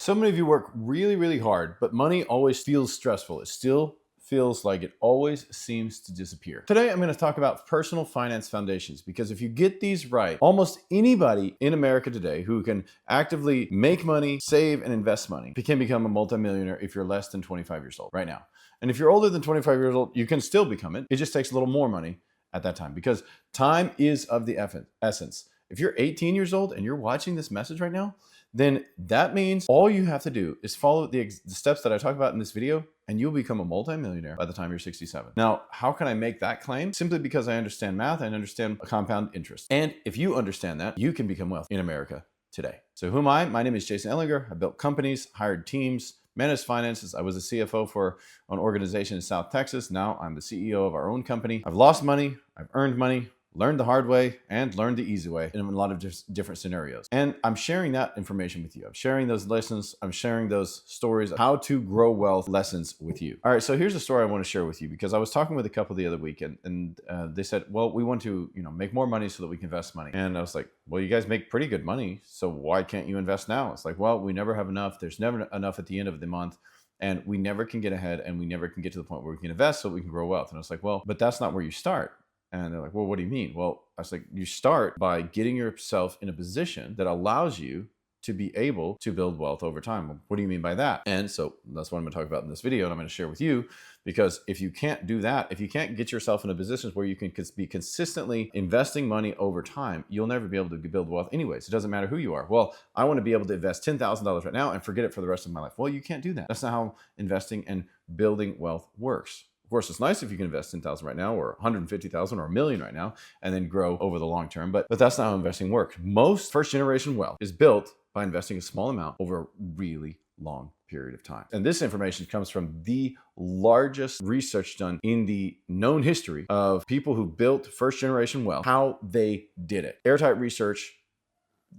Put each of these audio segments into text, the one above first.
So many of you work really, really hard, but money always feels stressful. It still feels like it always seems to disappear. Today, I'm going to talk about personal finance foundations, because if you get these right, almost anybody in America today who can actively make money, save, and invest money can become a multimillionaire if you're less than 25 years old right now. And if you're older than 25 years old, you can still become it. It just takes a little more money at that time, because time is of the essence. If you're 18 years old and you're watching this message right now, then that means all you have to do is follow the steps that I talk about in this video, and you'll become a multimillionaire by the time you're 67. Now, how can I make that claim? Simply because I understand math and understand compound interest. And if you understand that, you can become wealthy in America today. So who am I? My name is Jason Ellinger. I built companies, hired teams, managed finances. I was a CFO for an organization in South Texas. Now I'm the CEO of our own company. I've lost money, I've earned money, learned the hard way, and learned the easy way in a lot of different scenarios. And I'm sharing that information with you. I'm sharing those lessons. I'm sharing those stories of how to grow wealth lessons with you. All right, so here's a story I want to share with you, because I was talking with a couple the other week, and they said, well, we want to make more money so that we can invest money. And I was like, well, you guys make pretty good money, so why can't you invest now? It's like, well, we never have enough. There's never enough at the end of the month. And we never can get ahead, and we never can get to the point where we can invest so we can grow wealth. And I was like, well, but that's not where you start. And they're like, well, what do you mean? Well, I was like, you start by getting yourself in a position that allows you to be able to build wealth over time. Well, what do you mean by that? And so that's what I'm going to talk about in this video, and I'm going to share with you, because if you can't do that, if you can't get yourself in a position where you can be consistently investing money over time, you'll never be able to build wealth anyways. It doesn't matter who you are. Well, I want to be able to invest $10,000 right now and forget it for the rest of my life. Well, you can't do that. That's not how investing and building wealth works. Of course, it's nice if you can invest 10,000 right now, or 150,000, or $1 million right now, and then grow over the long term. But that's not how investing works. Most first generation wealth is built by investing a small amount over a really long period of time. And this information comes from the largest research done in the known history of people who built first generation wealth, how they did it. Airtight research.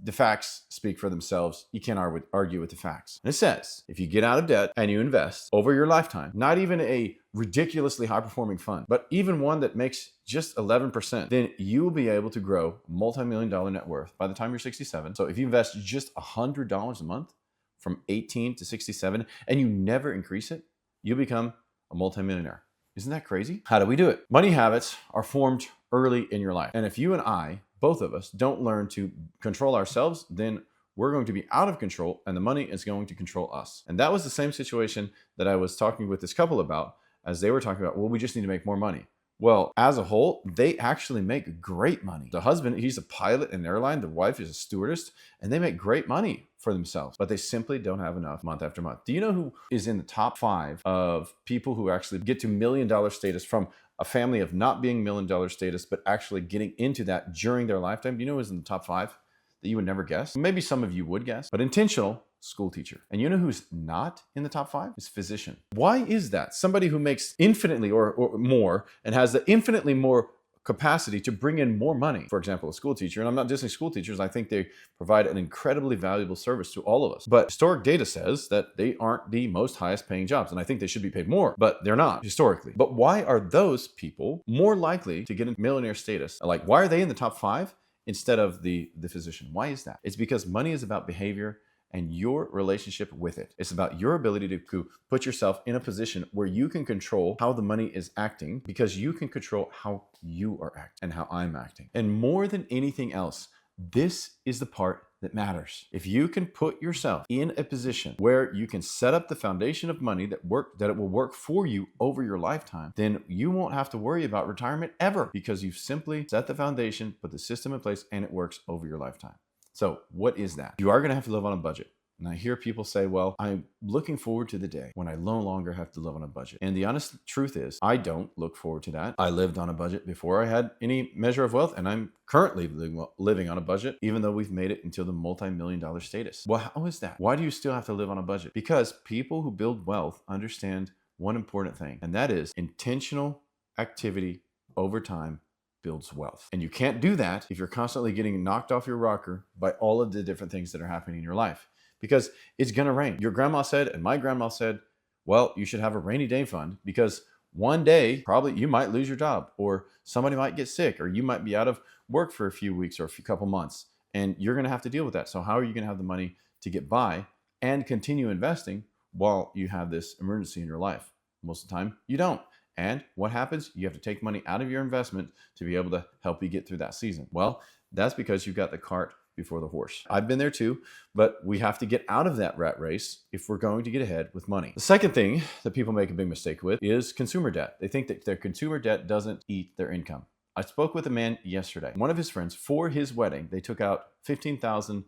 The facts speak for themselves. You can't argue with the facts. And it says, if you get out of debt and you invest over your lifetime, not even a ridiculously high-performing fund, but even one that makes just 11%, then you will be able to grow a multi-million-dollar net worth by the time you're 67. So if you invest just $100 a month from 18 to 67, and you never increase it, you'll become a multi-millionaire. Isn't that crazy? How do we do it? Money habits are formed early in your life. And if you and I, both of us, don't learn to control ourselves, then we're going to be out of control, and the money is going to control us. And that was the same situation that I was talking with this couple about, as they were talking about, well, we just need to make more money. Well, as a whole, they actually make great money. The husband, he's a pilot in an airline. The wife is a stewardess, and they make great money for themselves, but they simply don't have enough month after month. Do you know who is in the top 5 of people who actually get to $1 million status from a family of not being $1 million status, but actually getting into that during their lifetime? Do you know who's in the top 5 that you would never guess? Maybe some of you would guess, but intentional school teacher. And you know who's not in the top 5? Is physician. Why is that? Somebody who makes infinitely or more and has the infinitely more capacity to bring in more money. For example, a school teacher, and I'm not dissing school teachers, I think they provide an incredibly valuable service to all of us. But historic data says that they aren't the most highest paying jobs, and I think they should be paid more, but they're not historically. But why are those people more likely to get into millionaire status? Like, why are they in the top 5 instead of the physician? Why is that? It's because money is about behavior and your relationship with it. It's about your ability to put yourself in a position where you can control how the money is acting, because you can control how you are acting and how I'm acting. And more than anything else, this is the part that matters. If you can put yourself in a position where you can set up the foundation of money that it will work for you over your lifetime, then you won't have to worry about retirement ever, because you've simply set the foundation, put the system in place, and it works over your lifetime. So what is that? You are going to have to live on a budget. And I hear people say, well, I'm looking forward to the day when I no longer have to live on a budget. And the honest truth is, I don't look forward to that. I lived on a budget before I had any measure of wealth, and I'm currently living on a budget, even though we've made it into the multi-million-dollar status. Well, how is that? Why do you still have to live on a budget? Because people who build wealth understand one important thing, and that is intentional activity over time builds wealth. And you can't do that if you're constantly getting knocked off your rocker by all of the different things that are happening in your life, because it's going to rain. Your grandma said, and my grandma said, well, you should have a rainy day fund, because one day probably you might lose your job, or somebody might get sick, or you might be out of work for a few weeks or a couple months, and you're going to have to deal with that. So how are you going to have the money to get by and continue investing while you have this emergency in your life. Most of the time, you don't. And what happens? You have to take money out of your investment to be able to help you get through that season. Well, that's because you've got the cart before the horse. I've been there too, but we have to get out of that rat race if we're going to get ahead with money. The second thing that people make a big mistake with is consumer debt. They think that their consumer debt doesn't eat their income. I spoke with a man yesterday. One of his friends, for his wedding, they took out $15,000.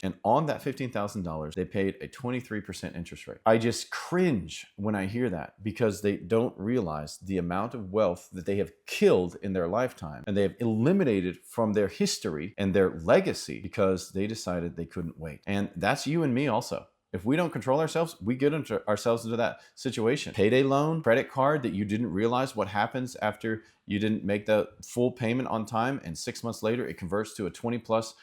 And on that $15,000, they paid a 23% interest rate. I just cringe when I hear that because they don't realize the amount of wealth that they have killed in their lifetime and they have eliminated from their history and their legacy because they decided they couldn't wait. And that's you and me also. If we don't control ourselves, we get ourselves into that situation. Payday loan, credit card that you didn't realize what happens after you didn't make the full payment on time and 6 months later it converts to a 20+%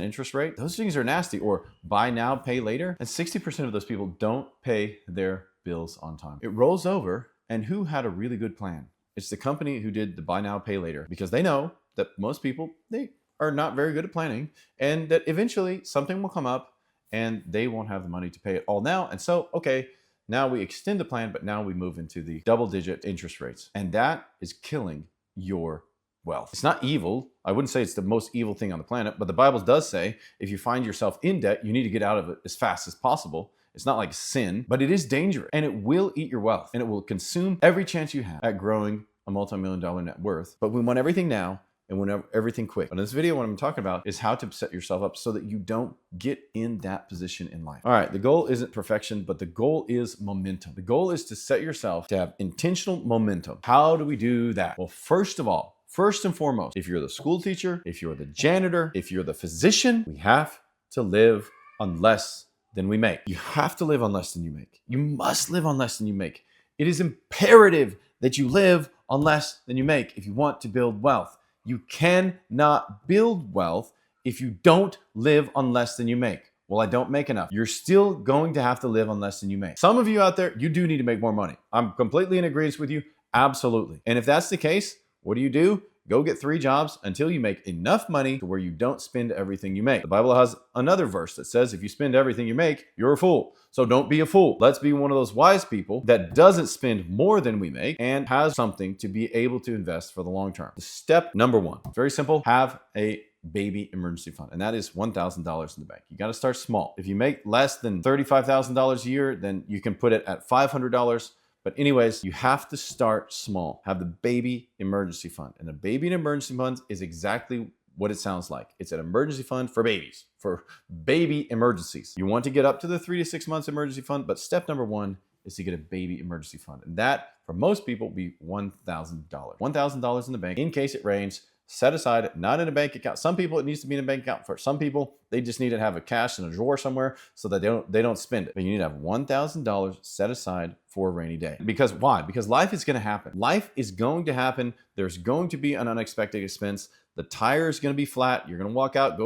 interest rate. Those things are nasty. Or buy now, pay later. And 60% of those people don't pay their bills on time. It rolls over, and who had a really good plan? It's the company who did the buy now, pay later, because they know that most people, they are not very good at planning and that eventually something will come up and they won't have the money to pay it all now. And so, okay, now we extend the plan, but now we move into the double-digit interest rates. And that is killing your wealth. It's not evil. I wouldn't say it's the most evil thing on the planet, but the Bible does say if you find yourself in debt, you need to get out of it as fast as possible. It's not like sin, but it is dangerous and it will eat your wealth and it will consume every chance you have at growing a multi-million-dollar net worth. But we want everything now and whenever everything quick. But in this video, what I'm talking about is how to set yourself up so that you don't get in that position in life. All right, the goal isn't perfection, but the goal is momentum. The goal is to set yourself to have intentional momentum. How do we do that? Well, first of all, first and foremost, if you're the school teacher, if you're the janitor, if you're the physician, we have to live on less than we make. You have to live on less than you make. You must live on less than you make. It is imperative that you live on less than you make if you want to build wealth. You cannot build wealth if you don't live on less than you make. Well, I don't make enough. You're still going to have to live on less than you make. Some of you out there, you do need to make more money. I'm completely in agreement with you. Absolutely. And if that's the case, what do? Go get 3 jobs until you make enough money to where you don't spend everything you make. The Bible has another verse that says if you spend everything you make, you're a fool. So don't be a fool. Let's be one of those wise people that doesn't spend more than we make and has something to be able to invest for the long term. Step number 1, very simple, have a baby emergency fund. And that is $1,000 in the bank. You got to start small. If you make less than $35,000 a year, then you can put it at $500. But anyways, you have to start small. Have the baby emergency fund. And a baby emergency fund is exactly what it sounds like. It's an emergency fund for babies, for baby emergencies. You want to get up to the 3 to 6 months emergency fund, but step number 1 is to get a baby emergency fund. And that, for most people, will be $1,000. $1,000 in the bank in case it rains. Set aside, not in a bank account. Some people, it needs to be in a bank account. For some people, they just need to have a cash in a drawer somewhere so that they don't spend it. But you need to have $1,000 set aside for a rainy day. Because why? Because life is going to happen. Life is going to happen. There's going to be an unexpected expense. The tire is going to be flat. You're going to walk out,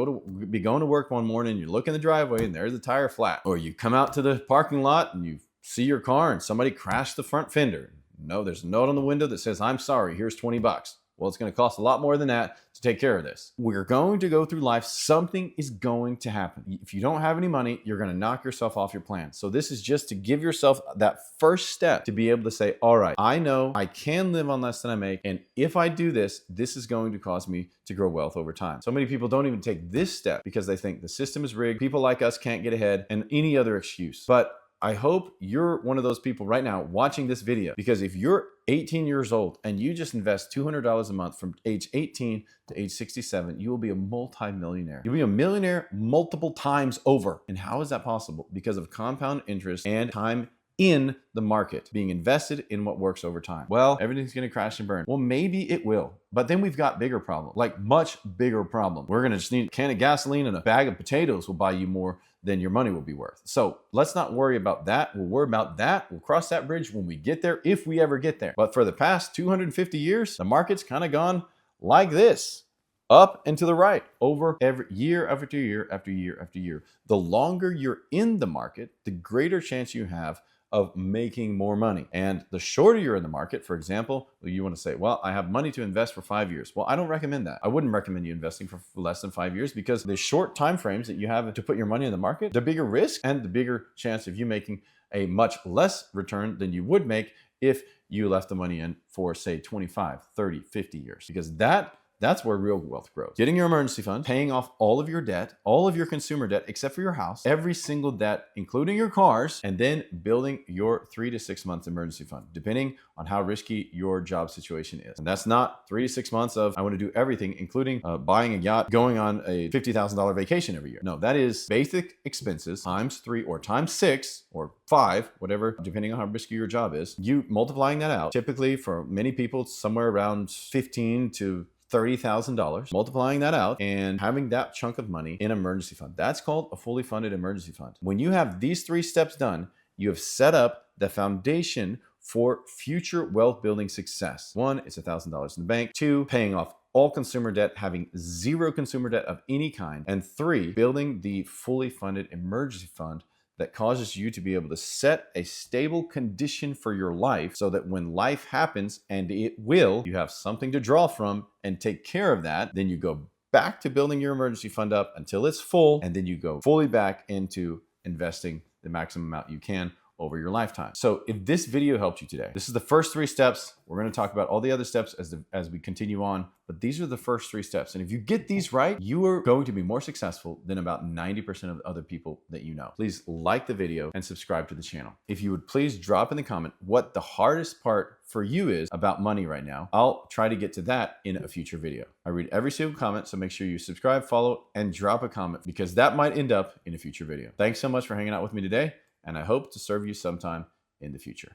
be going to work one morning. You look in the driveway and there's the tire flat. Or you come out to the parking lot and you see your car and somebody crashed the front fender. No, there's a note on the window that says, "I'm sorry, here's $20. Well, it's going to cost a lot more than that to take care of this. We're going to go through life. Something is going to happen. If you don't have any money, you're going to knock yourself off your plan. So this is just to give yourself that first step to be able to say, all right, I know I can live on less than I make. And if I do this, this is going to cause me to grow wealth over time. So many people don't even take this step because they think the system is rigged. People like us can't get ahead and any other excuse. But I hope you're one of those people right now watching this video, because if you're 18 years old and you just invest $200 a month from age 18 to age 67, you will be a multi-millionaire. You'll be a millionaire multiple times over. And how is that possible? Because of compound interest and time in the market being invested in what works over time. Well, everything's going to crash and burn. Well, maybe it will, but then we've got bigger problems, like much bigger problem. We're going to just need a can of gasoline and a bag of potatoes will buy you more than your money will be worth. So let's not worry about that. We'll worry about that. We'll cross that bridge when we get there, if we ever get there. But for the past 250 years, the market's kind of gone like this, up and to the right, over every year after year after year after year. The longer you're in the market, the greater chance you have of making more money. And the shorter you're in the market, for example, you want to say, well, I have money to invest for 5 years. Well, I don't recommend that. I wouldn't recommend you investing for less than 5 years, because the short time frames that you have to put your money in the market, the bigger risk and the bigger chance of you making a much less return than you would make if you left the money in for, say, 25, 30, 50 years, because that's where real wealth grows. Getting your emergency fund, paying off all of your debt, all of your consumer debt, except for your house, every single debt, including your cars, and then building your 3 to 6 months emergency fund, depending on how risky your job situation is. And that's not 3 to 6 months of, I want to do everything, including buying a yacht, going on a $50,000 vacation every year. No, that is basic expenses times 3 or times 6 or 5, whatever, depending on how risky your job is. You multiplying that out, typically for many people, it's somewhere around $15,000 to $30,000, multiplying that out and having that chunk of money in an emergency fund. That's called a fully funded emergency fund. When you have these 3 steps done, you have set up the foundation for future wealth building success. 1, it's $1,000 in the bank. 2, paying off all consumer debt, having 0 consumer debt of any kind. And 3, building the fully funded emergency fund that causes you to be able to set a stable condition for your life, so that when life happens, and it will, you have something to draw from and take care of that. Then you go back to building your emergency fund up until it's full, and then you go fully back into investing the maximum amount you can over your lifetime. So if this video helped you today, this is the first 3 steps. We're going to talk about all the other steps as we continue on, but these are the first 3 steps. And if you get these right, you are going to be more successful than about 90% of other people that you know. Please like the video and subscribe to the channel. If you would please drop in the comment what the hardest part for you is about money right now. I'll try to get to that in a future video. I read every single comment, so make sure you subscribe, follow, and drop a comment, because that might end up in a future video. Thanks so much for hanging out with me today, and I hope to serve you sometime in the future.